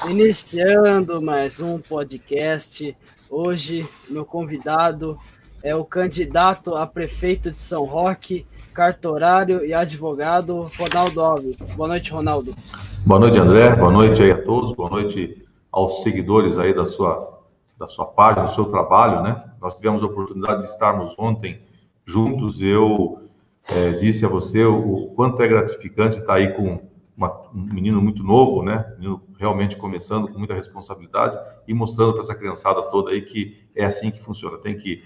Iniciando mais um podcast. Hoje, meu convidado é o candidato a prefeito de São Roque, cartorário e advogado Ronaldo Alves. Boa noite, Ronaldo. Boa noite, André. Boa noite aí a todos. Boa noite aos seguidores aí da sua página, do seu trabalho, né? Nós tivemos a oportunidade de estarmos ontem juntos. Eu disse a você o quanto é gratificante estar aí com um menino muito novo, né? Um menino realmente começando com muita responsabilidade e mostrando para essa criançada toda aí que é assim que funciona. Tem que,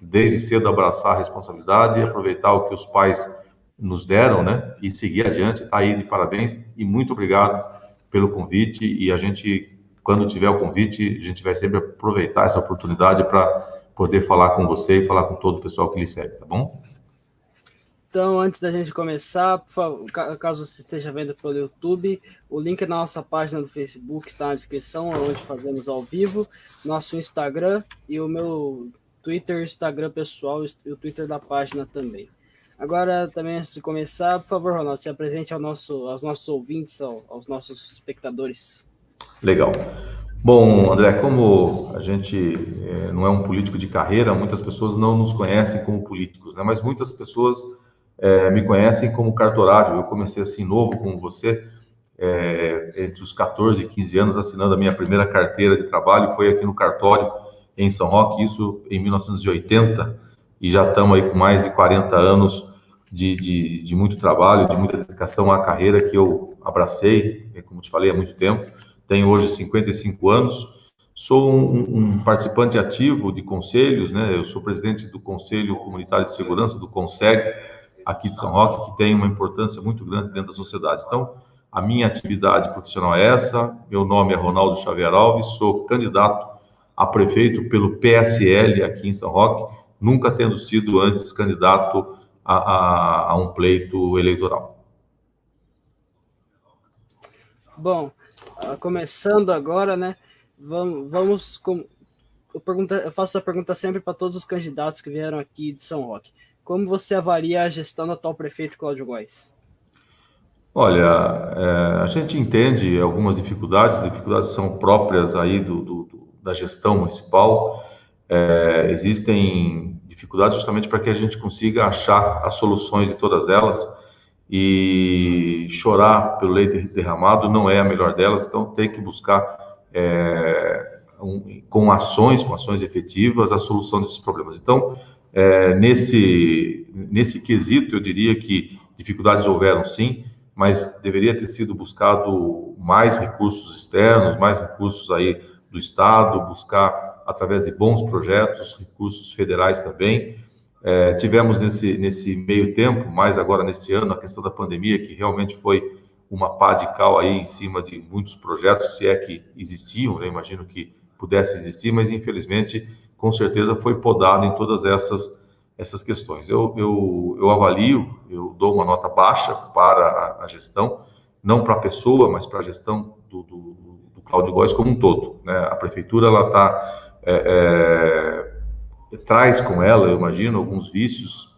desde cedo, abraçar a responsabilidade e aproveitar o que os pais nos deram, né? E seguir adiante. Está aí de parabéns e muito obrigado pelo convite. E a gente, quando tiver o convite, a gente vai sempre aproveitar essa oportunidade para poder falar com você e falar com todo o pessoal que lhe segue, tá bom? Então, antes da gente começar, por favor, caso você esteja vendo pelo YouTube, o link na nossa página do Facebook está na descrição, onde fazemos ao vivo, nosso Instagram e o meu Twitter, Instagram pessoal e o Twitter da página também. Agora, também antes de começar, por favor, Ronaldo, se apresente aos nossos ouvintes, aos nossos espectadores. Legal. Bom, André, como a gente não é um político de carreira, muitas pessoas não nos conhecem como políticos, né? Mas muitas pessoas me conhecem como cartorário. Eu comecei assim novo como você, entre os 14 e 15 anos, assinando a minha primeira carteira de trabalho, foi aqui no cartório, em São Roque, isso em 1980, e já estamos aí com mais de 40 anos de muito trabalho, de muita dedicação à carreira que eu abracei, como te falei, há muito tempo. Tenho hoje 55 anos, sou um participante ativo de conselhos, né? Eu sou presidente do Conselho Comunitário de Segurança, do CONSEG, aqui de São Roque, que tem uma importância muito grande dentro da sociedade. Então, a minha atividade profissional é essa. Meu nome é Ronaldo Xavier Alves, sou candidato a prefeito pelo PSL aqui em São Roque, nunca tendo sido antes candidato a um pleito eleitoral. Bom, começando agora, né? Vamos eu faço a pergunta sempre para todos os candidatos que vieram aqui de São Roque. Como você avalia a gestão do atual prefeito Cláudio Góes? Olha, a gente entende algumas dificuldades são próprias aí da gestão municipal. Existem dificuldades justamente para que a gente consiga achar as soluções de todas elas, e chorar pelo leite derramado não é a melhor delas, então tem que buscar com ações efetivas a solução desses problemas. Então, nesse quesito, eu diria que dificuldades houveram sim, mas deveria ter sido buscado mais recursos externos, mais recursos aí do Estado, buscar através de bons projetos, recursos federais também. Tivemos nesse meio tempo, mais agora neste ano, a questão da pandemia, que realmente foi uma pá de cal aí em cima de muitos projetos, se é que existiam, né? Imagino que pudesse existir, mas infelizmente, com certeza foi podado em todas essas questões. Eu avalio, eu dou uma nota baixa para a gestão, não para a pessoa, mas para a gestão do Cláudio Góes como um todo, né? A prefeitura, ela traz com ela, eu imagino, alguns vícios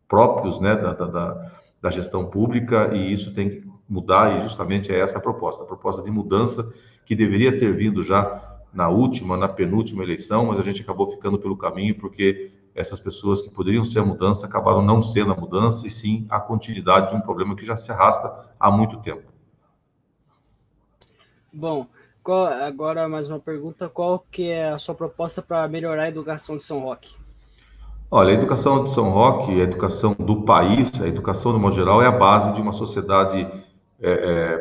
próprios, né, da gestão pública, e isso tem que mudar, e justamente é essa a proposta de mudança que deveria ter vindo já na penúltima eleição, mas a gente acabou ficando pelo caminho porque essas pessoas que poderiam ser a mudança acabaram não sendo a mudança, e sim a continuidade de um problema que já se arrasta há muito tempo. Bom, agora mais uma pergunta, qual que é a sua proposta para melhorar a educação de São Roque? Olha, a educação de São Roque, a educação do país, a educação, no modo geral, é a base de uma sociedade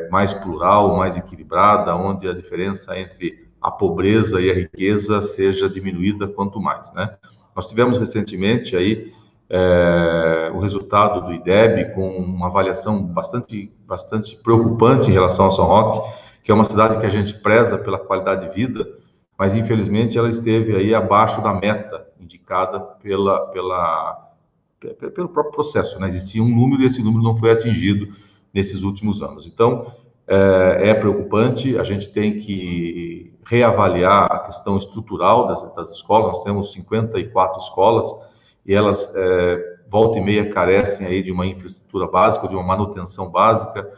mais plural, mais equilibrada, onde a diferença entre a pobreza e a riqueza seja diminuída quanto mais, né? Nós tivemos recentemente aí o resultado do IDEB com uma avaliação bastante preocupante em relação a São Roque, que é uma cidade que a gente preza pela qualidade de vida, mas infelizmente ela esteve aí abaixo da meta indicada pelo próprio processo, né? Existia um número e esse número não foi atingido nesses últimos anos. Então, é preocupante, a gente tem que reavaliar a questão estrutural das escolas. Nós temos 54 escolas e elas, volta e meia, carecem aí de uma infraestrutura básica, de uma manutenção básica.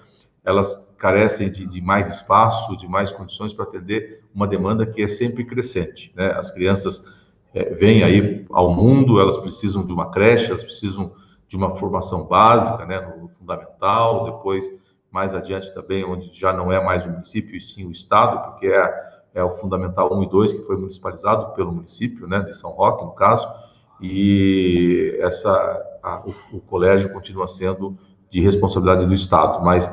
Elas carecem de mais espaço, de mais condições para atender uma demanda que é sempre crescente, né? As crianças vêm aí ao mundo, elas precisam de uma creche, elas precisam de uma formação básica, né, no fundamental, depois, mais adiante também, onde já não é mais o município, e sim o Estado, porque é o Fundamental 1 e 2, que foi municipalizado pelo município, né, de São Roque, no caso, e o colégio continua sendo de responsabilidade do Estado, mas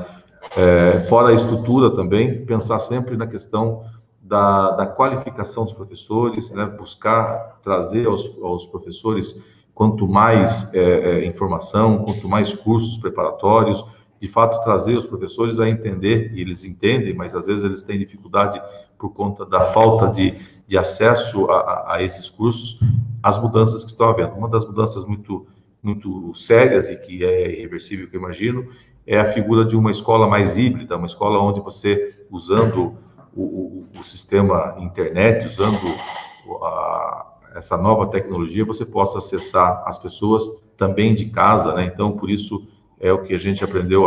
fora a estrutura também, pensar sempre na questão da qualificação dos professores, né, buscar trazer aos professores quanto mais informação, quanto mais cursos preparatórios, de fato trazer os professores a entender, e eles entendem, mas às vezes eles têm dificuldade por conta da falta de acesso a esses cursos, as mudanças que estão havendo. Uma das mudanças muito, muito sérias e que é irreversível, que eu imagino, é a figura de uma escola mais híbrida, uma escola onde você, usando o sistema internet, usando essa nova tecnologia, você possa acessar as pessoas também de casa, né? Então, por isso, é o que a gente aprendeu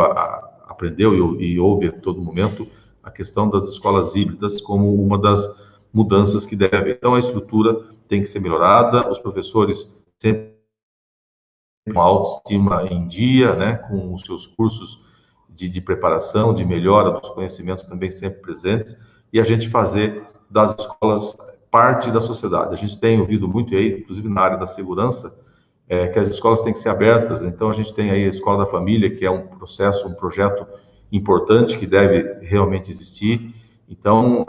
e ouve a todo momento, a questão das escolas híbridas como uma das mudanças que deve. Então, a estrutura tem que ser melhorada, os professores sempre com a autoestima em dia, né? Com os seus cursos de preparação, de melhora dos conhecimentos também sempre presentes, e a gente fazer das escolas parte da sociedade. A gente tem ouvido muito aí, inclusive na área da segurança, que as escolas têm que ser abertas. Então, a gente tem aí a Escola da Família, que é um projeto importante que deve realmente existir. Então,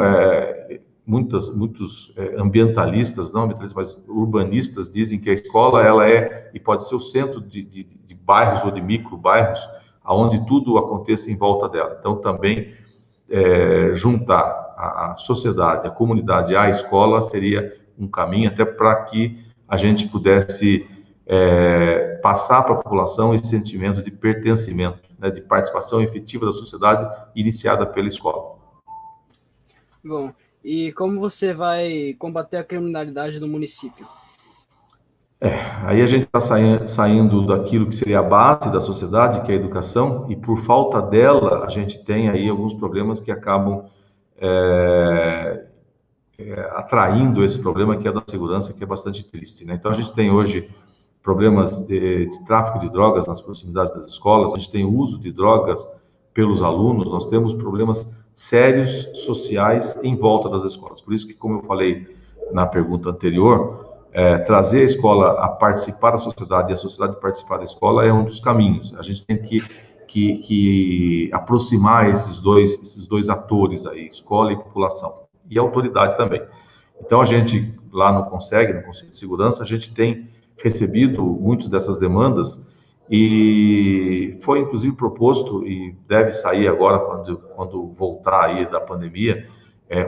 muitos ambientalistas, não ambientalistas, mas urbanistas, dizem que a escola ela é e pode ser o centro de bairros ou de micro-bairros, onde tudo aconteça em volta dela. Então, também juntar a sociedade, a comunidade à escola seria um caminho até para que a gente pudesse passar para a população esse sentimento de pertencimento, né, de participação efetiva da sociedade iniciada pela escola. Bom, e como você vai combater a criminalidade no município? Aí a gente está saindo daquilo que seria a base da sociedade, que é a educação, e por falta dela, a gente tem aí alguns problemas que acabam atraindo esse problema, que é da segurança, que é bastante triste, né? Então, a gente tem hoje problemas de tráfico de drogas nas proximidades das escolas, a gente tem o uso de drogas pelos alunos, nós temos problemas sérios sociais em volta das escolas. Por isso que, como eu falei na pergunta anterior, trazer a escola a participar da sociedade e a sociedade participar da escola é um dos caminhos. A gente tem que aproximar esses dois atores aí, escola e população, e autoridade também. Então, a gente, lá no Conselho de Segurança, a gente tem recebido muitas dessas demandas e foi, inclusive, proposto, e deve sair agora, quando voltar aí da pandemia,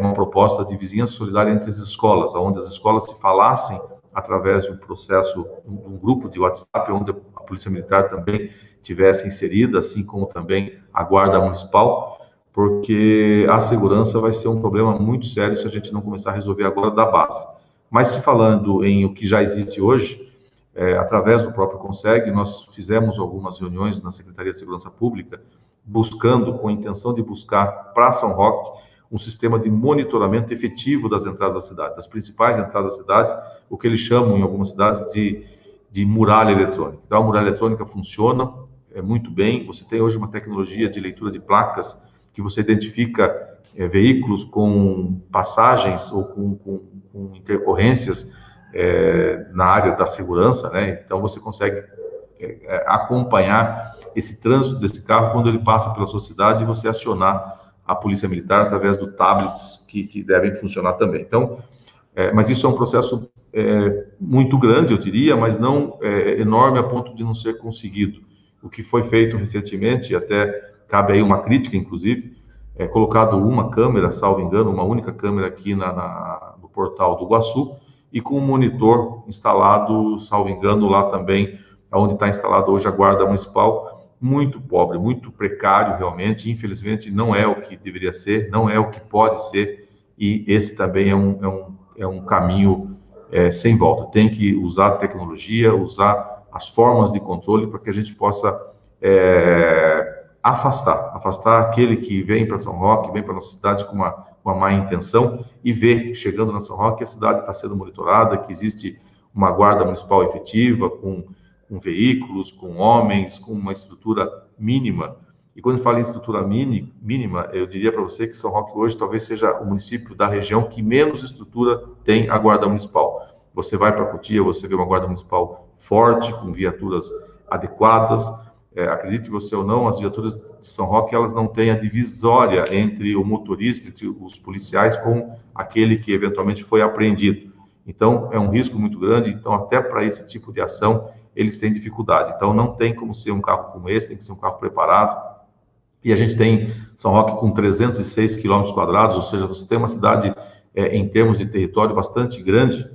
uma proposta de vizinhança solidária entre as escolas, onde as escolas se falassem através de um processo, um grupo de WhatsApp, onde a Polícia Militar também tivesse inserida, assim como também a Guarda Municipal, porque a segurança vai ser um problema muito sério se a gente não começar a resolver agora da base. Mas, se falando em o que já existe hoje, através do próprio CONSEG, nós fizemos algumas reuniões na Secretaria de Segurança Pública, com a intenção de buscar para São Roque um sistema de monitoramento efetivo das entradas da cidade, das principais entradas da cidade, o que eles chamam em algumas cidades de muralha eletrônica. Então, a muralha eletrônica funciona muito bem, você tem hoje uma tecnologia de leitura de placas que você identifica veículos com passagens ou com intercorrências na área da segurança, né? Então, você consegue acompanhar esse trânsito desse carro quando ele passa pela sua cidade e você acionar a Polícia Militar através do tablets que devem funcionar também. Então, mas isso é um processo muito grande, eu diria, mas não enorme a ponto de não ser conseguido. O que foi feito recentemente, até cabe aí uma crítica, inclusive, colocado uma câmera, salvo engano, uma única câmera aqui no portal do Iguaçu, e com um monitor instalado, salvo engano, lá também, onde está instalado hoje a Guarda Municipal, muito pobre, muito precário realmente, infelizmente não é o que deveria ser, não é o que pode ser, e esse também é um caminho sem volta. Tem que usar a tecnologia, usar as formas de controle para que a gente possa afastar aquele que vem para São Roque, vem para nossa cidade com uma má intenção e vê, chegando na São Roque, que a cidade está sendo monitorada, que existe uma guarda municipal efetiva, com veículos, com homens, com uma estrutura mínima. E quando eu falo em estrutura mínima, eu diria para você que São Roque hoje talvez seja o município da região que menos estrutura tem a guarda municipal. Você vai para Cotia, você vê uma guarda municipal forte, com viaturas adequadas. Acredite você ou não, as viaturas de São Roque, elas não têm a divisória entre o motorista, entre os policiais, com aquele que eventualmente foi apreendido. Então, é um risco muito grande. Então, até para esse tipo de ação, eles têm dificuldade. Então, não tem como ser um carro como esse, tem que ser um carro preparado. E a gente tem São Roque com 306 quilômetros quadrados, ou seja, você tem uma cidade, em termos de território, bastante grande,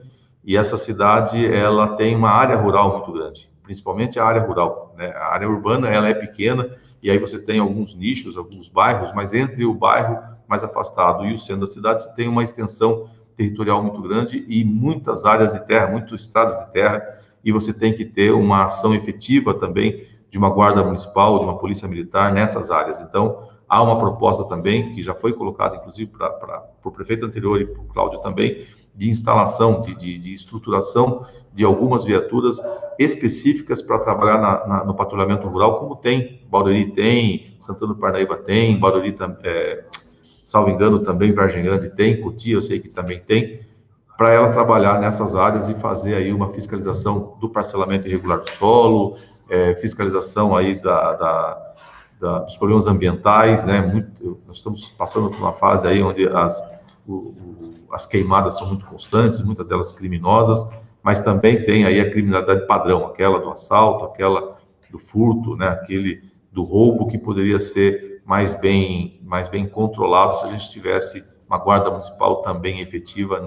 e essa cidade, ela tem uma área rural muito grande, principalmente a área rural, né? A área urbana, ela é pequena, e aí você tem alguns nichos, alguns bairros, mas entre o bairro mais afastado e o centro da cidade, você tem uma extensão territorial muito grande e muitas áreas de terra, muitas estradas de terra, e você tem que ter uma ação efetiva também de uma guarda municipal, de uma polícia militar nessas áreas. Então, há uma proposta também, que já foi colocada, inclusive, para o prefeito anterior e para o Cláudio também, de instalação, de estruturação de algumas viaturas específicas para trabalhar no patrulhamento rural, como tem, Barueri tem, Santana do Parnaíba tem, Barueri, salvo engano, também Vargem Grande tem, Cotia eu sei que também tem, para ela trabalhar nessas áreas e fazer aí uma fiscalização do parcelamento irregular do solo, fiscalização aí dos problemas ambientais, né? Nós estamos passando por uma fase aí onde as queimadas são muito constantes, muitas delas criminosas, mas também tem aí a criminalidade padrão, aquela do assalto, aquela do furto, né? Aquele do roubo que poderia ser mais bem controlado se a gente tivesse uma guarda municipal também efetiva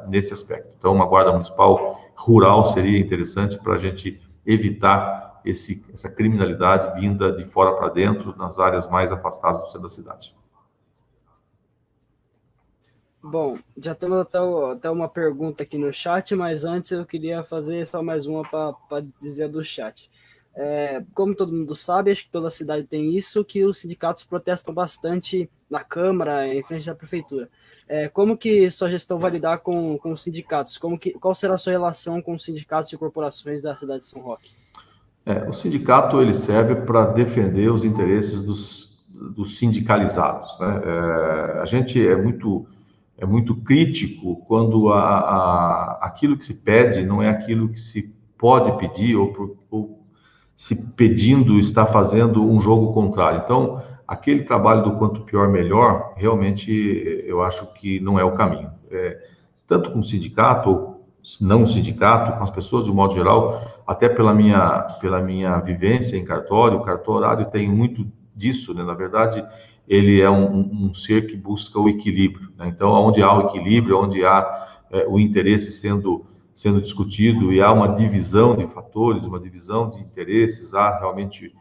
nesse aspecto. Então, uma guarda municipal rural seria interessante para a gente evitar essa criminalidade vinda de fora para dentro, nas áreas mais afastadas do centro da cidade. Bom, já temos até uma pergunta aqui no chat, mas antes eu queria fazer só mais uma para dizer do chat. Como todo mundo sabe, acho que toda cidade tem isso, que os sindicatos protestam bastante na Câmara, em frente da Prefeitura. Como que sua gestão vai lidar com os sindicatos? Qual será a sua relação com os sindicatos e corporações da cidade de São Roque? O sindicato ele serve para defender os interesses dos sindicalizados, né? A gente é muito crítico quando aquilo que se pede não é aquilo que se pode pedir ou se pedindo está fazendo um jogo contrário. Então, aquele trabalho do quanto pior, melhor, realmente eu acho que não é o caminho. Tanto com o sindicato, ou não o sindicato, com as pessoas de um modo geral, até pela minha vivência em cartório, o cartorário tem muito disso, né? Na verdade, ele é um ser que busca o equilíbrio, né? Então, onde há o equilíbrio, onde há o interesse sendo discutido e há uma divisão de fatores, uma divisão de interesses, há realmente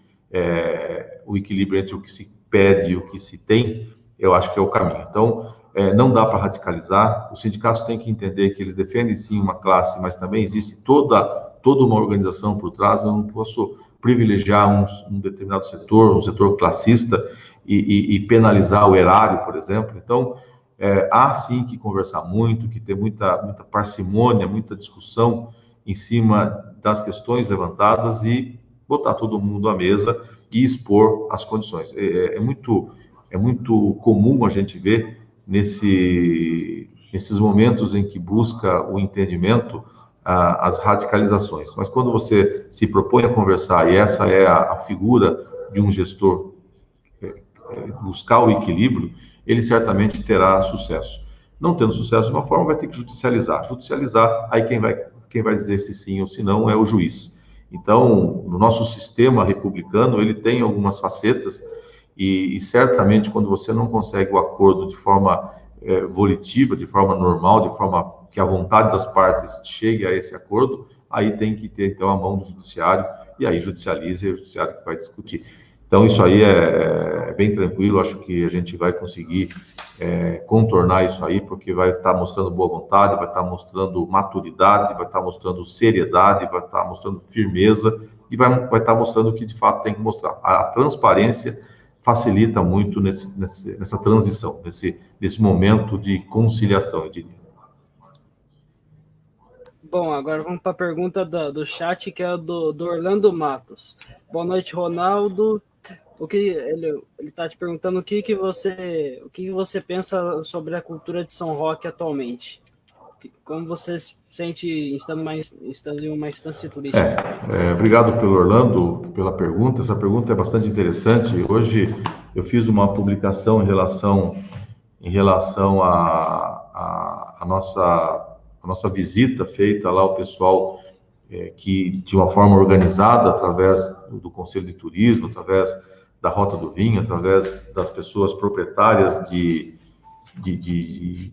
o equilíbrio entre o que se pede e o que se tem, eu acho que é o caminho. Então, não dá para radicalizar, os sindicatos têm que entender que eles defendem sim uma classe, mas também existe toda uma organização por trás. Eu não posso privilegiar um determinado setor, um setor classista, e penalizar o erário, por exemplo. Então, há sim que conversar muito, que ter muita parcimônia, muita discussão em cima das questões levantadas e botar todo mundo à mesa e expor as condições. É muito comum a gente ver nesses momentos em que busca o entendimento, as radicalizações. Mas quando você se propõe a conversar, e essa é a figura de um gestor, buscar o equilíbrio, ele certamente terá sucesso. Não tendo sucesso de uma forma, vai ter que judicializar. Judicializar, aí quem vai dizer se sim ou se não é o juiz. Então, no nosso sistema republicano, ele tem algumas facetas e certamente quando você não consegue o acordo de forma volitiva, de forma normal, de forma que a vontade das partes chegue a esse acordo, aí tem que ter, então, a mão do judiciário, e aí judicializa, e é o judiciário que vai discutir. Então, isso aí é bem tranquilo, acho que a gente vai conseguir contornar isso aí, porque vai estar mostrando boa vontade, vai estar mostrando maturidade, vai estar mostrando seriedade, vai estar mostrando firmeza, e vai estar mostrando o que de fato tem que mostrar. A transparência facilita muito nessa transição, nesse momento de conciliação, eu diria. Bom, agora vamos para a pergunta do chat, que é do Orlando Matos. Boa noite, Ronaldo. Ele está te perguntando o que você pensa sobre a cultura de São Roque atualmente. Como você se sente estando em uma instância turística? Obrigado pelo Orlando, pela pergunta. Essa pergunta é bastante interessante. Hoje eu fiz uma publicação em relação à nossa visita feita lá ao pessoal que, de uma forma organizada, através do Conselho de Turismo, através da Rota do Vinho, através das pessoas proprietárias de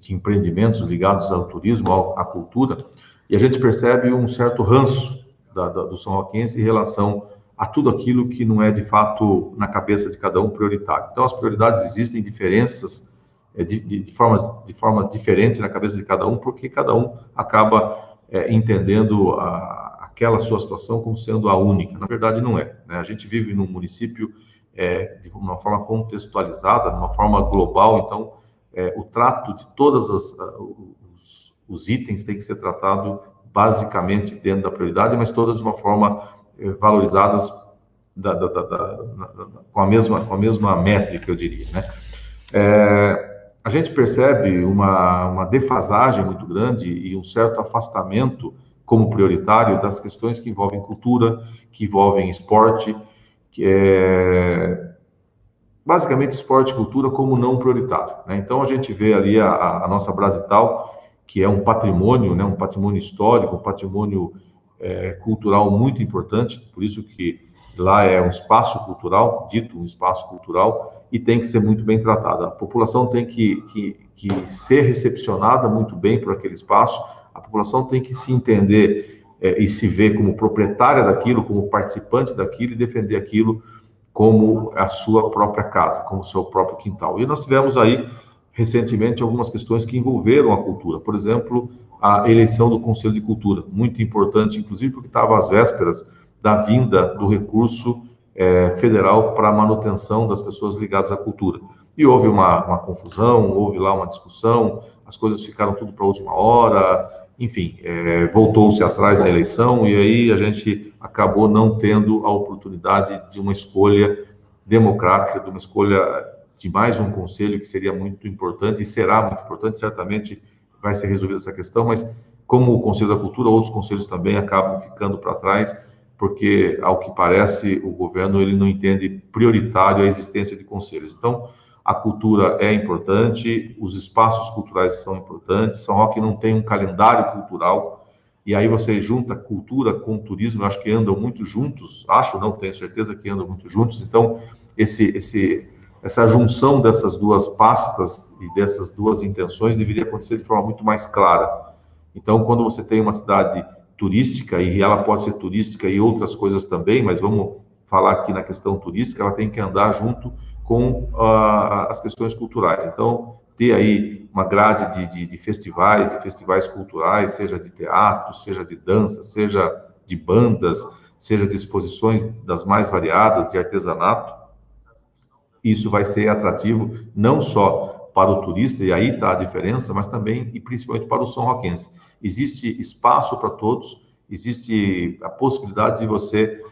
empreendimentos ligados ao turismo, à cultura, e a gente percebe um certo ranço do São Roquense em relação a tudo aquilo que não é, de fato, na cabeça de cada um prioritário. Então, as prioridades existem, diferenças de forma diferente na cabeça de cada um, porque cada um acaba entendendo aquela sua situação como sendo a única. Na verdade, não é, né? A gente vive num município de uma forma contextualizada, de uma forma global, então o trato de todos os itens tem que ser tratado basicamente dentro da prioridade, mas todas de uma forma valorizadas com a mesma métrica, eu diria, né? A gente percebe uma defasagem muito grande e um certo afastamento como prioritário das questões que envolvem cultura, que envolvem esporte, que basicamente esporte e cultura como não prioritário, né? Então a gente vê ali a nossa Brasital, que é um patrimônio, né, um patrimônio histórico, um patrimônio cultural muito importante, por isso que lá é um espaço cultural, dito um espaço cultural, e tem que ser muito bem tratada. A população tem que ser recepcionada muito bem por aquele espaço, a população tem que se entender e se ver como proprietária daquilo, como participante daquilo, e defender aquilo como a sua própria casa, como o seu próprio quintal. E nós tivemos aí, recentemente, algumas questões que envolveram a cultura. Por exemplo, a eleição do Conselho de Cultura, muito importante, inclusive porque estava às vésperas da vinda do recurso federal para a manutenção das pessoas ligadas à cultura. E houve uma confusão, houve lá uma discussão, as coisas ficaram tudo para a última hora, enfim, voltou-se atrás na eleição, e aí a gente acabou não tendo a oportunidade de uma escolha democrática, de uma escolha de mais um conselho, que seria muito importante, e será muito importante, certamente vai ser resolvida essa questão, mas como o Conselho da Cultura, outros conselhos também acabam ficando para trás, porque, ao que parece, o governo ele não entende prioritário a existência de conselhos. Então, a cultura é importante, os espaços culturais são importantes, São Roque não tem um calendário cultural, e aí você junta cultura com turismo, eu acho que andam muito juntos, não tenho certeza que andam muito juntos, então essa junção dessas duas pastas e dessas duas intenções deveria acontecer de forma muito mais clara. Então, quando você tem uma cidade turística, e ela pode ser turística e outras coisas também, mas vamos falar aqui na questão turística, ela tem que andar junto com as questões culturais. Então, ter aí uma grade de festivais culturais, seja de teatro, seja de dança, seja de bandas, seja de exposições das mais variadas, de artesanato, isso vai ser atrativo não só para o turista, e aí está a diferença, mas também e principalmente para o São Roquense. Existe espaço para todos, existe a possibilidade de você,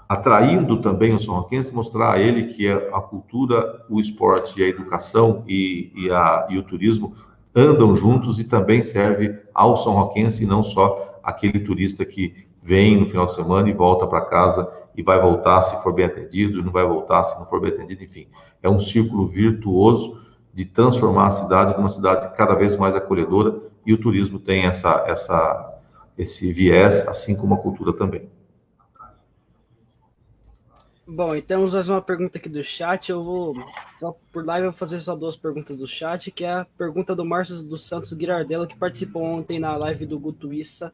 atraindo também o São Roquense, mostrar a ele que a cultura, o esporte e a educação e o turismo andam juntos e também serve ao São Roquense, e não só aquele turista que vem no final de semana e volta para casa e vai voltar se for bem atendido, e não vai voltar se não for bem atendido, enfim. É um círculo virtuoso de transformar a cidade numa cidade cada vez mais acolhedora, e o turismo tem esse viés, assim como a cultura também. Bom, e temos mais uma pergunta aqui do chat. Eu vou, só por live, eu vou fazer só duas perguntas do chat, que é a pergunta do Márcio dos Santos Girardello, que participou ontem na live do Guto Issa,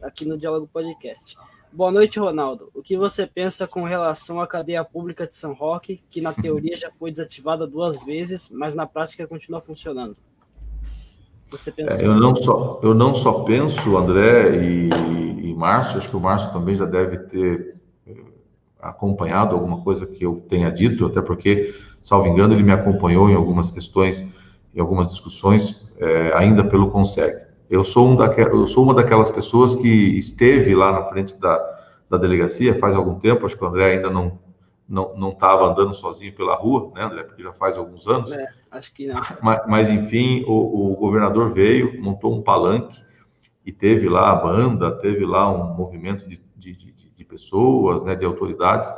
aqui no Diálogo Podcast. Boa noite, Ronaldo. O que você pensa com relação à cadeia pública de São Roque, que na teoria já foi desativada 2 vezes, mas na prática continua funcionando? Você pensa... Eu não só penso, André e Márcio, acho que o Márcio também já deve ter acompanhado alguma coisa que eu tenha dito, até porque, salvo engano, ele me acompanhou em algumas questões, em algumas discussões, ainda pelo Conseg. Eu sou uma daquelas pessoas que esteve lá na frente da delegacia faz algum tempo, acho que o André ainda não estava andando sozinho pela rua, né, André? Porque já faz alguns anos. Acho que não. Mas enfim, o governador veio, montou um palanque e teve lá a banda, teve lá um movimento de pessoas, né, de autoridades,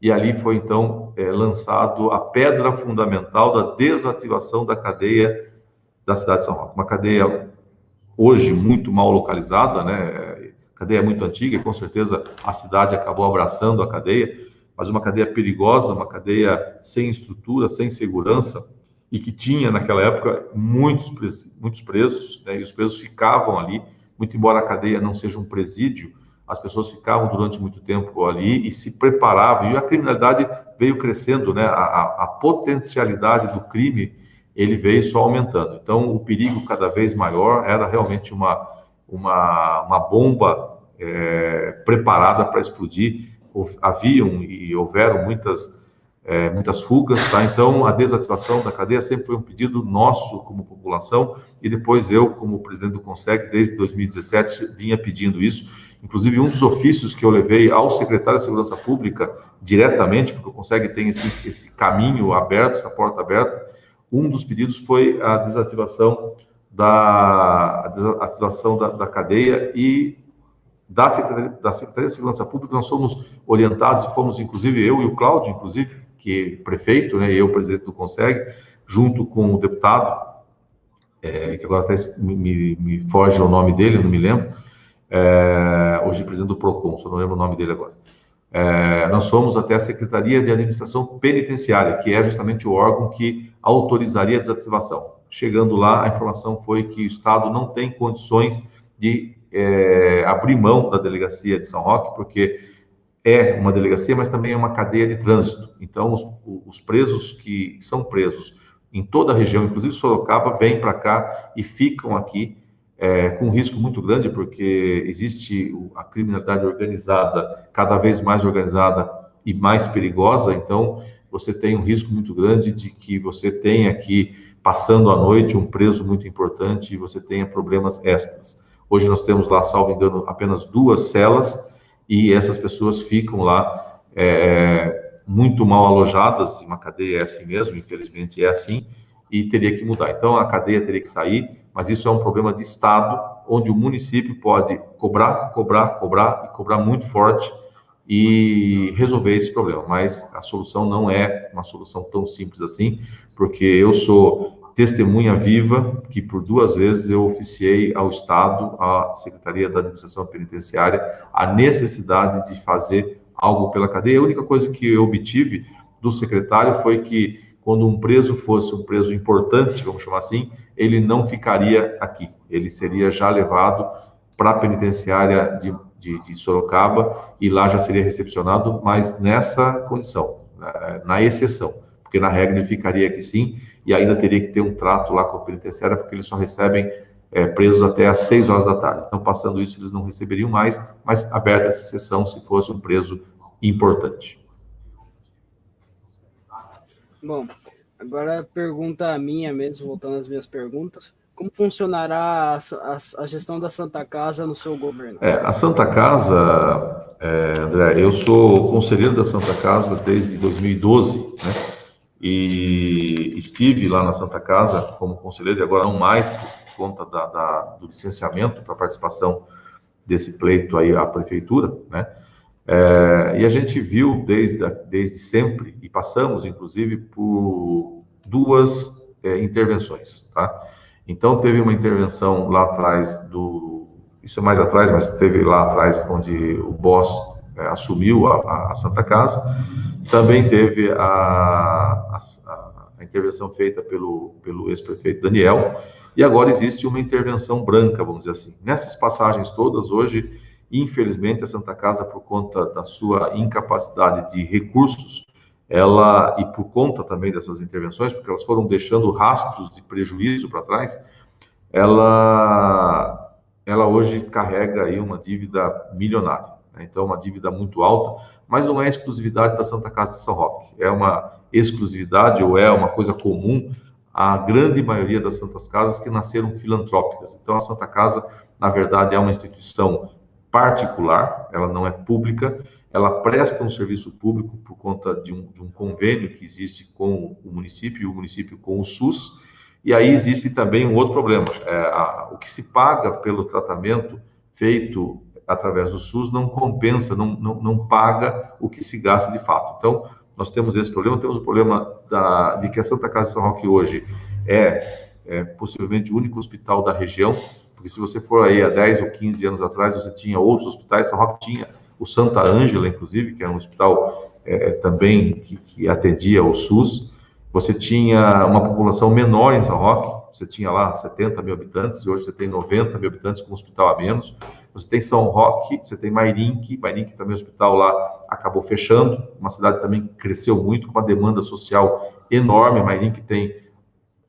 e ali foi então lançado a pedra fundamental da desativação da cadeia da cidade de São Roque. Uma cadeia hoje muito mal localizada, né? Cadeia muito antiga e com certeza a cidade acabou abraçando a cadeia, mas uma cadeia perigosa, uma cadeia sem estrutura, sem segurança, e que tinha naquela época muitos presos, né? E os presos ficavam ali, muito embora a cadeia não seja um presídio, as pessoas ficavam durante muito tempo ali e se preparavam, e a criminalidade veio crescendo, né? A potencialidade do crime, ele veio só aumentando. Então, o perigo cada vez maior era realmente uma bomba preparada para explodir. Haviam e houveram muitas fugas, tá? Então, a desativação da cadeia sempre foi um pedido nosso como população, e depois eu, como presidente do Conseg, desde 2017, vinha pedindo isso. Inclusive, um dos ofícios que eu levei ao secretário de Segurança Pública, diretamente, porque o Conseg tem esse caminho aberto, essa porta aberta, um dos pedidos foi a desativação da cadeia, e da Secretaria de Segurança Pública nós somos orientados, e fomos, inclusive, eu e o Cláudio, inclusive, que é prefeito, né, e eu, presidente do Conseg, junto com o deputado, que agora até me foge o nome dele, não me lembro, hoje presidente do PROCON, só não lembro o nome dele agora. Nós fomos até a Secretaria de Administração Penitenciária, que é justamente o órgão que autorizaria a desativação. Chegando lá, a informação foi que o Estado não tem condições de abrir mão da delegacia de São Roque, porque é uma delegacia, mas também é uma cadeia de trânsito. Então, os presos que são presos em toda a região, inclusive Sorocaba, vêm para cá e ficam aqui com um risco muito grande, porque existe a criminalidade organizada, cada vez mais organizada e mais perigosa. Então, você tem um risco muito grande de que você tenha aqui, passando a noite, um preso muito importante e você tenha problemas extras. Hoje nós temos lá, salvo engano, apenas 2 celas, e essas pessoas ficam lá muito mal alojadas. Uma cadeia é assim mesmo, infelizmente é assim, e teria que mudar. Então, a cadeia teria que sair, mas isso é um problema de Estado, onde o município pode cobrar e cobrar muito forte e resolver esse problema. Mas a solução não é uma solução tão simples assim, porque eu sou testemunha viva que por 2 vezes eu oficiei ao Estado, à Secretaria da Administração Penitenciária, a necessidade de fazer algo pela cadeia. A única coisa que eu obtive do secretário foi que, quando um preso fosse um preso importante, vamos chamar assim, ele não ficaria aqui. Ele seria já levado para a penitenciária de Sorocaba, e lá já seria recepcionado, mas nessa condição, na exceção, porque na regra ele ficaria aqui sim, e ainda teria que ter um trato lá com a penitenciária, porque eles só recebem presos até às 6 horas da tarde. Então, passando isso, eles não receberiam mais, mas aberta essa exceção se fosse um preso importante. Bom, agora a pergunta minha mesmo, voltando às minhas perguntas. Como funcionará a gestão da Santa Casa no seu governo? A Santa Casa, André, eu sou conselheiro da Santa Casa desde 2012, né? E estive lá na Santa Casa como conselheiro, e agora não mais, por conta do licenciamento para participação desse pleito aí à prefeitura, né? E a gente viu desde sempre, e passamos, inclusive, por 2 intervenções, tá? Então, teve uma intervenção lá atrás isso é mais atrás, mas teve lá atrás onde o Boss assumiu a Santa Casa. Também teve a intervenção feita pelo ex-prefeito Daniel, e agora existe uma intervenção branca, vamos dizer assim. Nessas passagens todas, hoje, infelizmente, a Santa Casa, por conta da sua incapacidade de recursos, e por conta também dessas intervenções, porque elas foram deixando rastros de prejuízo para trás, ela hoje carrega aí uma dívida milionária. né? Então, uma dívida muito alta, mas não é exclusividade da Santa Casa de São Roque, é uma exclusividade ou é uma coisa comum à grande maioria das Santas Casas que nasceram filantrópicas. Então, a Santa Casa, na verdade, é uma instituição particular, ela não é pública, ela presta um serviço público por conta de um convênio que existe com o município e o município com o SUS. E aí existe também um outro problema, o que se paga pelo tratamento feito através do SUS não compensa, não paga o que se gasta de fato. Então, nós temos esse problema, temos o problema de que a Santa Casa de São Roque hoje é possivelmente o único hospital da região, porque se você for aí há 10 ou 15 anos atrás, você tinha outros hospitais, São Roque tinha o Santa Ângela, inclusive, que é um hospital também que atendia o SUS. Você tinha uma população menor em São Roque, você tinha lá 70 mil habitantes, e hoje você tem 90 mil habitantes com um hospital a menos. Você tem São Roque, você tem Mairinque também o hospital lá acabou fechando, uma cidade também que cresceu muito, com uma demanda social enorme. Mairinque tem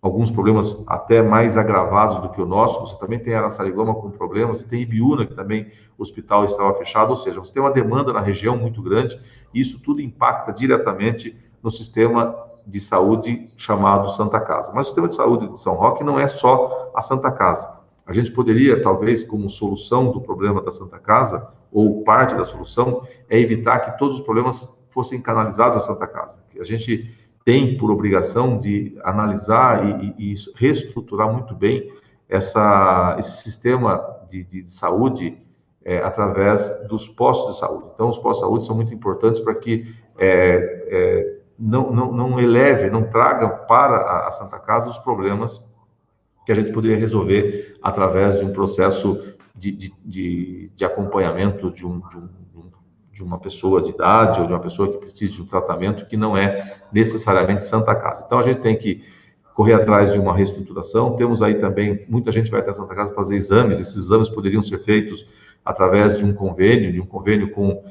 alguns problemas até mais agravados do que o nosso. Você também tem Araçariguama com problemas, você tem Ibiúna, que também o hospital estava fechado, ou seja, você tem uma demanda na região muito grande, e isso tudo impacta diretamente no sistema de saúde chamado Santa Casa. Mas o sistema de saúde de São Roque não é só a Santa Casa. A gente poderia, talvez, como solução do problema da Santa Casa, ou parte da solução, é evitar que todos os problemas fossem canalizados à Santa Casa. A gente tem por obrigação de analisar e reestruturar muito bem esse sistema de saúde através dos postos de saúde. Então, os postos de saúde são muito importantes para que não eleve, não traga para a Santa Casa os problemas que a gente poderia resolver através de um processo de acompanhamento de uma pessoa de idade ou de uma pessoa que precisa de um tratamento que não é necessariamente Santa Casa. Então, a gente tem que correr atrás de uma reestruturação. Temos aí também, muita gente vai até a Santa Casa fazer exames, esses exames poderiam ser feitos através de um convênio com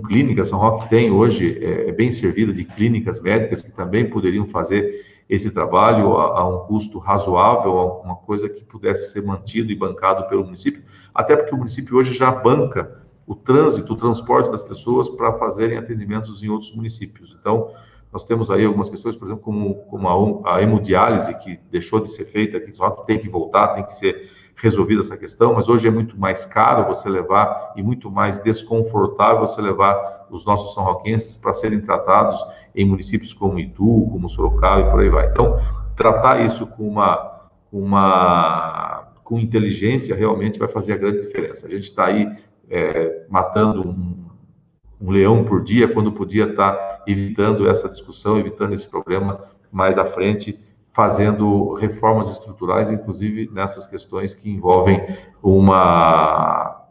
clínicas. São Roque tem hoje, bem servida de clínicas médicas que também poderiam fazer esse trabalho a um custo razoável, uma coisa que pudesse ser mantido e bancado pelo município, até porque o município hoje já banca o trânsito, o transporte das pessoas para fazerem atendimentos em outros municípios. Então, nós temos aí algumas questões, por exemplo, como a hemodiálise, que deixou de ser feita aqui, só que tem que voltar, tem que ser resolvida essa questão, mas hoje é muito mais caro você levar e muito mais desconfortável você levar os nossos são-roquenses para serem tratados em municípios como Itu, como Sorocaba e por aí vai. Então, tratar isso com inteligência realmente vai fazer a grande diferença. A gente está aí matando um leão por dia, quando podia estar evitando essa discussão, evitando esse problema mais à frente, fazendo reformas estruturais, inclusive nessas questões que envolvem uma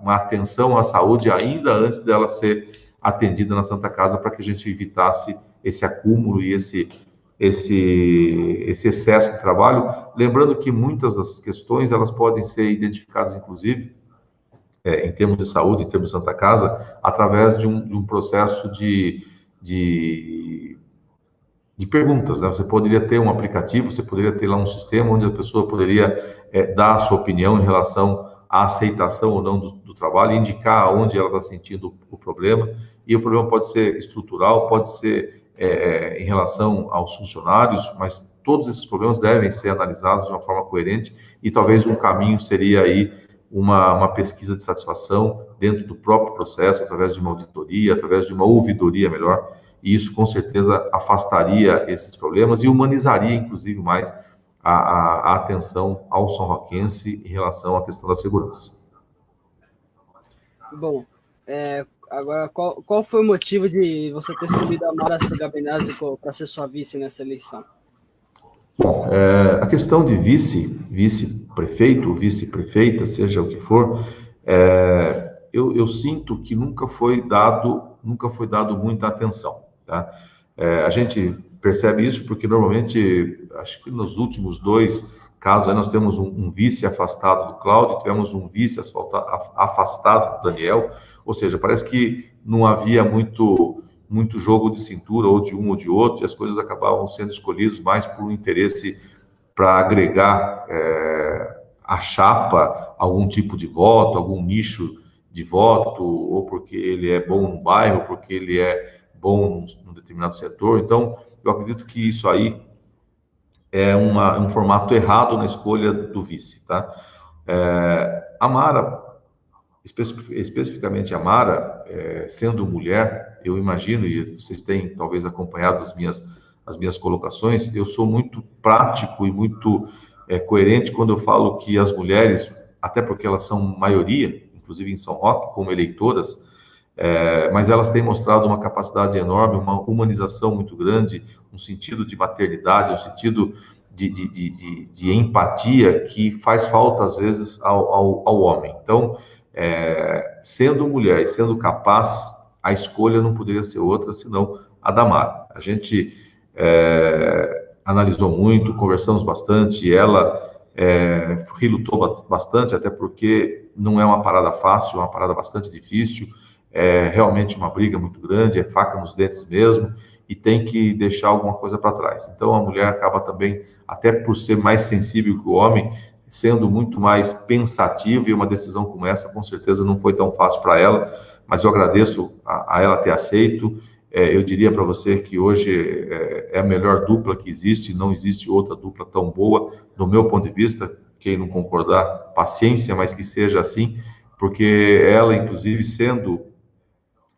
atenção à saúde ainda antes dela ser atendida na Santa Casa, para que a gente evitasse esse acúmulo e esse excesso de trabalho. Lembrando que muitas das questões elas podem ser identificadas, inclusive, em termos de saúde, em termos de Santa Casa, através de um processo de perguntas, né? Você poderia ter um aplicativo, você poderia ter lá um sistema onde a pessoa poderia dar a sua opinião em relação à aceitação ou não do trabalho, indicar onde ela está sentindo o problema, e o problema pode ser estrutural, pode ser em relação aos funcionários, mas todos esses problemas devem ser analisados de uma forma coerente, e talvez um caminho seria aí uma pesquisa de satisfação dentro do próprio processo, através de uma auditoria, através de uma ouvidoria melhor, e isso com certeza afastaria esses problemas e humanizaria, inclusive, mais a atenção ao são-roquense em relação à questão da segurança. Bom, agora, qual foi o motivo de você ter escolhido a Mara Segabenazzi para ser sua vice nessa eleição? Bom, a questão de vice-prefeito, vice-prefeita, seja o que for, eu sinto que nunca foi dado muita atenção, tá? A gente percebe isso porque normalmente, acho que nos últimos 2 casos, aí nós temos um vice afastado do Cláudio, tivemos um vice afastado do Daniel, ou seja, parece que não havia muito jogo de cintura, ou de um ou de outro, e as coisas acabavam sendo escolhidas mais por um interesse para agregar a chapa algum tipo de voto, algum nicho de voto, ou porque ele é bom no bairro, porque ele é bom num determinado setor. Então, eu acredito que isso aí é um formato errado na escolha do vice, tá? A Mara, especificamente a Mara, sendo mulher, eu imagino, e vocês têm talvez acompanhado as minhas colocações, eu sou muito prático e muito coerente quando eu falo que as mulheres, até porque elas são maioria, inclusive em São Roque, como eleitoras, mas elas têm mostrado uma capacidade enorme, uma humanização muito grande, um sentido de maternidade, um sentido de empatia que faz falta, às vezes, ao homem. Então, sendo mulher e sendo capaz, a escolha não poderia ser outra senão a da Mara. A gente analisou muito, conversamos bastante, ela relutou bastante, até porque não é uma parada fácil, é uma parada bastante difícil, é realmente uma briga muito grande, é faca nos dentes mesmo, e tem que deixar alguma coisa para trás. Então, a mulher acaba também, até por ser mais sensível que o homem, sendo muito mais pensativa, e uma decisão como essa, com certeza, não foi tão fácil para ela, mas eu agradeço a ela ter aceito. Eu diria para você que hoje é a melhor dupla que existe, não existe outra dupla tão boa, do meu ponto de vista. Quem não concordar, paciência, mas que seja assim, porque ela, inclusive, sendo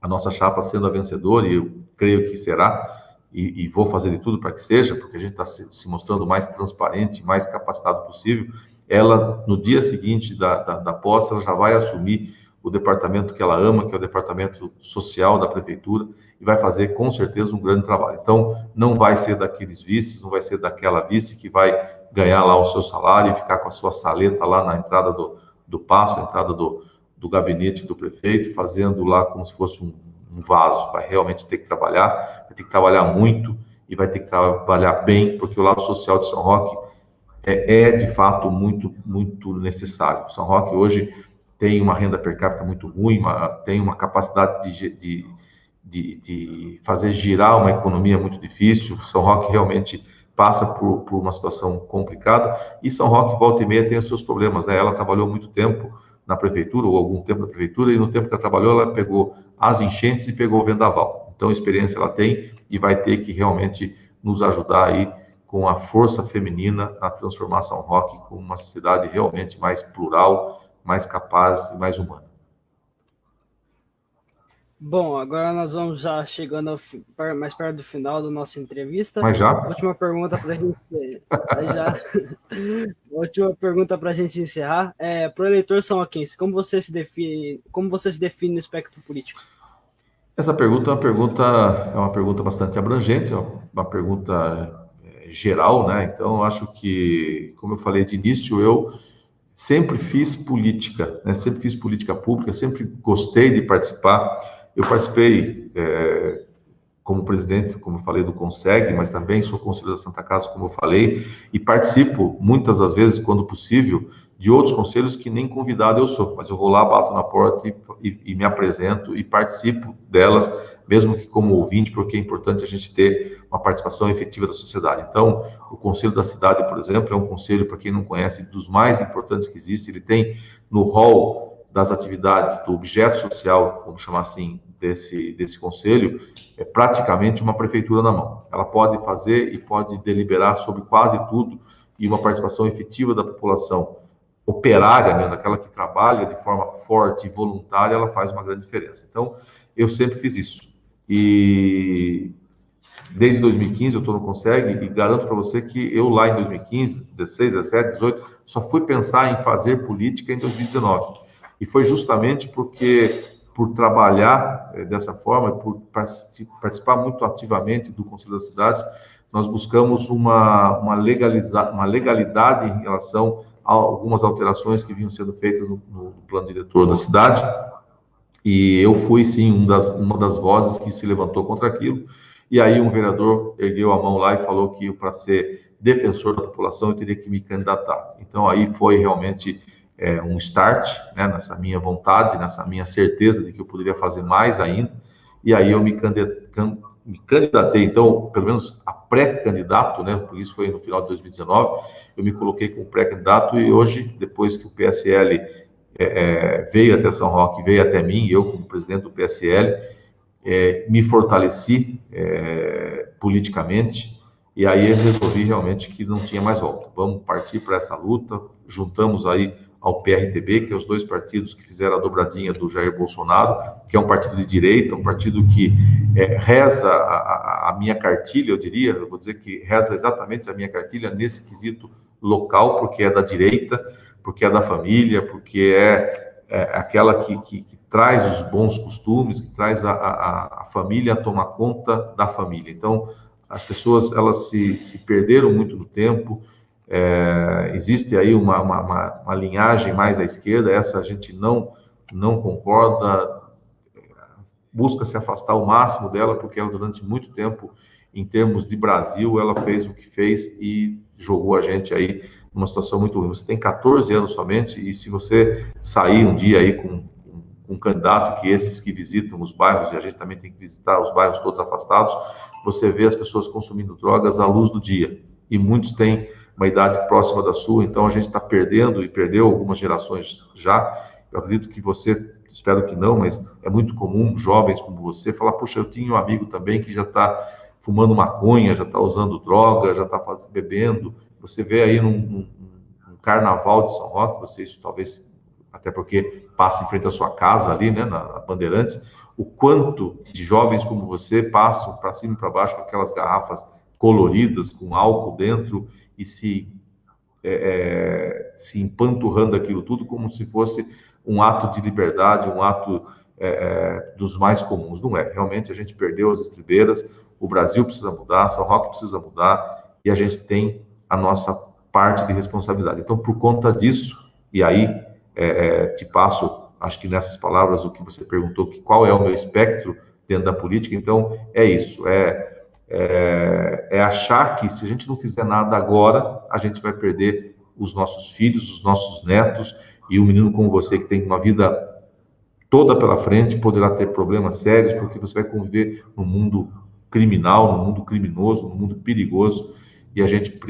a nossa chapa, sendo a vencedora, e eu creio que será, e vou fazer de tudo para que seja, porque a gente está se mostrando mais transparente, mais capacitado possível. Ela, no dia seguinte da posse, ela já vai assumir o departamento que ela ama, que é o departamento social da prefeitura, e vai fazer, com certeza, um grande trabalho. Então, não vai ser daqueles vices, não vai ser daquela vice que vai ganhar lá o seu salário e ficar com a sua saleta lá na entrada do paço, na entrada do gabinete do prefeito, fazendo lá como se fosse um vaso. Vai realmente ter que trabalhar, vai ter que trabalhar muito e vai ter que trabalhar bem, porque o lado social de São Roque de fato muito, muito necessário. São Roque hoje tem uma renda per capita muito ruim, tem uma capacidade de fazer girar uma economia muito difícil. São Roque realmente passa por uma situação complicada, e São Roque, volta e meia, tem os seus problemas, né? Ela trabalhou muito tempo na prefeitura, ou algum tempo na prefeitura, e no tempo que ela trabalhou, ela pegou as enchentes e pegou o vendaval. Então, experiência ela tem, e vai ter que realmente nos ajudar aí com a força feminina a transformar São Roque como uma cidade realmente mais plural, mais capaz e mais humana. Bom, agora nós vamos já chegando mais perto do final da nossa entrevista. Mas já? Última pergunta para a gente já. Última pergunta para a gente encerrar. Para o eleitor são roquense, como você se define no espectro político? Essa pergunta é uma pergunta bastante abrangente, é uma pergunta geral, né? Então, eu acho que, como eu falei de início, eu sempre fiz política, né? Sempre fiz política pública, sempre gostei de participar. Eu participei como presidente, como eu falei, do CONSEG, mas também sou conselheiro da Santa Casa, como eu falei, e participo, muitas das vezes, quando possível, de outros conselhos que nem convidado eu sou, mas eu vou lá, bato na porta e me apresento e participo delas, mesmo que como ouvinte, porque é importante a gente ter uma participação efetiva da sociedade. Então, o Conselho da Cidade, por exemplo, é um conselho, para quem não conhece, dos mais importantes que existe. Ele tem no hall das atividades do objeto social, vamos chamar assim, desse conselho, praticamente uma prefeitura na mão. Ela pode fazer e pode deliberar sobre quase tudo, e uma participação efetiva da população operária, mesmo, aquela que trabalha de forma forte e voluntária, ela faz uma grande diferença. Então, eu sempre fiz isso. E desde 2015 eu estou no CONSEG, e garanto para você que eu lá em 2015, 16, 17, 18, só fui pensar em fazer política em 2019. E foi justamente porque, por trabalhar dessa forma, por participar muito ativamente do Conselho da Cidade, nós buscamos uma legalidade em relação a algumas alterações que vinham sendo feitas no plano diretor da cidade, e eu fui, sim, uma das vozes que se levantou contra aquilo. E aí um vereador ergueu a mão lá e falou que, para ser defensor da população, eu teria que me candidatar. Então, aí foi realmente um start, né, nessa minha vontade, nessa minha certeza de que eu poderia fazer mais ainda. E aí eu me me candidatei, então, pelo menos a pré-candidato, né? Por isso foi no final de 2019, eu me coloquei como pré-candidato e hoje, depois que o PSL veio até São Roque, veio até mim, eu como presidente do PSL, me fortaleci politicamente, e aí eu resolvi realmente que não tinha mais volta. Vamos partir para essa luta, juntamos aí ao PRTB, que é os dois partidos que fizeram a dobradinha do Jair Bolsonaro, que é um partido de direita, um partido que reza a minha cartilha, eu diria, eu vou dizer que reza exatamente a minha cartilha nesse quesito local, porque é da direita, porque é da família, porque é aquela que traz os bons costumes, que traz a família a tomar conta da família. Então, as pessoas, elas se perderam muito no tempo, existe aí uma linhagem mais à esquerda, essa a gente não concorda, busca se afastar o máximo dela, porque ela durante muito tempo, em termos de Brasil, ela fez o que fez e jogou a gente aí numa situação muito ruim. Você tem 14 anos somente, e se você sair um dia aí com um candidato, que esses que visitam os bairros, e a gente também tem que visitar os bairros todos afastados, você vê as pessoas consumindo drogas à luz do dia, e muitos têm uma idade próxima da sua, então a gente está perdendo, e perdeu algumas gerações já. Eu acredito que você, espero que não, mas é muito comum jovens como você falar, poxa, eu tinha um amigo também que já está fumando maconha, já está usando droga, já está bebendo. Você vê aí num carnaval de São Roque, você isso talvez, até porque passa em frente à sua casa ali, né, na Bandeirantes, o quanto de jovens como você passam para cima e para baixo com aquelas garrafas coloridas, com álcool dentro, e se empanturrando aquilo tudo como se fosse um ato de liberdade, um ato dos mais comuns. Não é. Realmente a gente perdeu as estribeiras, o Brasil precisa mudar, São Roque precisa mudar, e a gente tem a nossa parte de responsabilidade. Então, por conta disso, e aí te passo, acho que nessas palavras, o que você perguntou, que qual é o meu espectro dentro da política, então é isso, achar que se a gente não fizer nada agora, a gente vai perder os nossos filhos, os nossos netos, e um menino como você, que tem uma vida toda pela frente, poderá ter problemas sérios, porque você vai conviver no mundo criminal, no mundo criminoso, no mundo perigoso, e a gente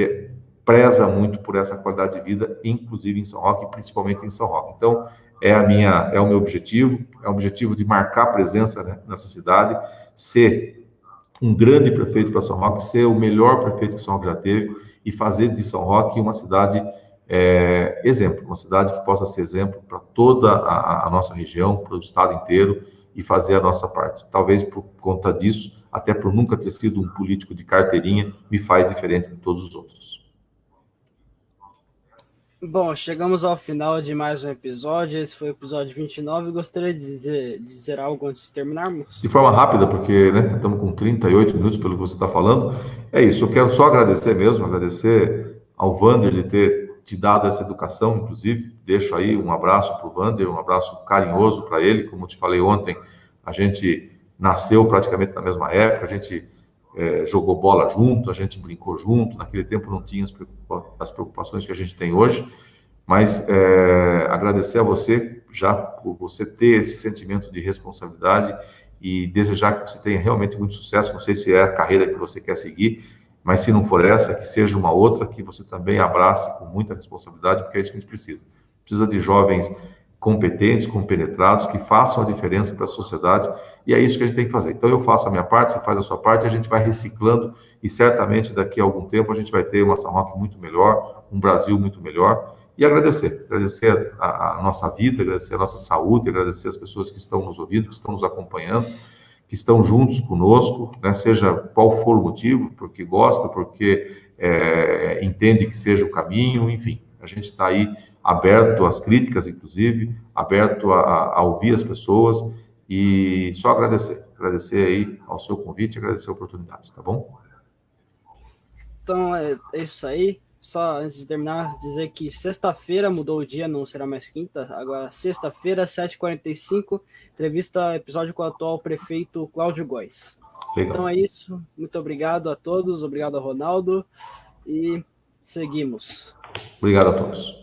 preza muito por essa qualidade de vida, inclusive em São Roque, principalmente em São Roque. Então, é o meu objetivo, é o objetivo de marcar presença, né, nessa cidade, ser um grande prefeito para São Roque, ser o melhor prefeito que São Roque já teve, e fazer de São Roque uma cidade exemplo, uma cidade que possa ser exemplo para toda a nossa região, para o estado inteiro, e fazer a nossa parte. Talvez por conta disso, até por nunca ter sido um político de carteirinha, me faz diferente de todos os outros. Bom, chegamos ao final de mais um episódio. Esse foi o episódio 29. Gostaria de dizer algo antes de terminarmos? De forma rápida, porque, né, estamos com 38 minutos pelo que você está falando. É isso, eu quero só agradecer mesmo, agradecer ao Wander de ter te dado essa educação, inclusive. Deixo aí um abraço para o Wander, um abraço carinhoso para ele. Como eu te falei ontem, a gente nasceu praticamente na mesma época, a gente jogou bola junto, a gente brincou junto. Naquele tempo não tinha as preocupações que a gente tem hoje, mas agradecer a você já por você ter esse sentimento de responsabilidade e desejar que você tenha realmente muito sucesso. Não sei se é a carreira que você quer seguir, mas se não for essa, que seja uma outra, que você também abrace com muita responsabilidade, porque é isso que a gente precisa. Precisa de jovens competentes, compenetrados, que façam a diferença para a sociedade, e é isso que a gente tem que fazer. Então eu faço a minha parte, você faz a sua parte, a gente vai reciclando, e certamente daqui a algum tempo a gente vai ter uma São Roque muito melhor, um Brasil muito melhor, e agradecer a nossa vida, agradecer a nossa saúde, agradecer as pessoas que estão nos ouvindo, que estão nos acompanhando, que estão juntos conosco, né, seja qual for o motivo, porque gosta, porque entende que seja o caminho, enfim, a gente está aí aberto às críticas, inclusive, aberto a ouvir as pessoas, e só agradecer aí ao seu convite, agradecer a oportunidade, tá bom? Então é isso aí. Só antes de terminar, dizer que sexta-feira mudou o dia, não será mais quinta. Agora, sexta-feira, 7h45, entrevista, episódio com o atual prefeito Cláudio Góes. Legal. Então é isso. Muito obrigado a todos, obrigado a Ronaldo. E seguimos. Obrigado a todos.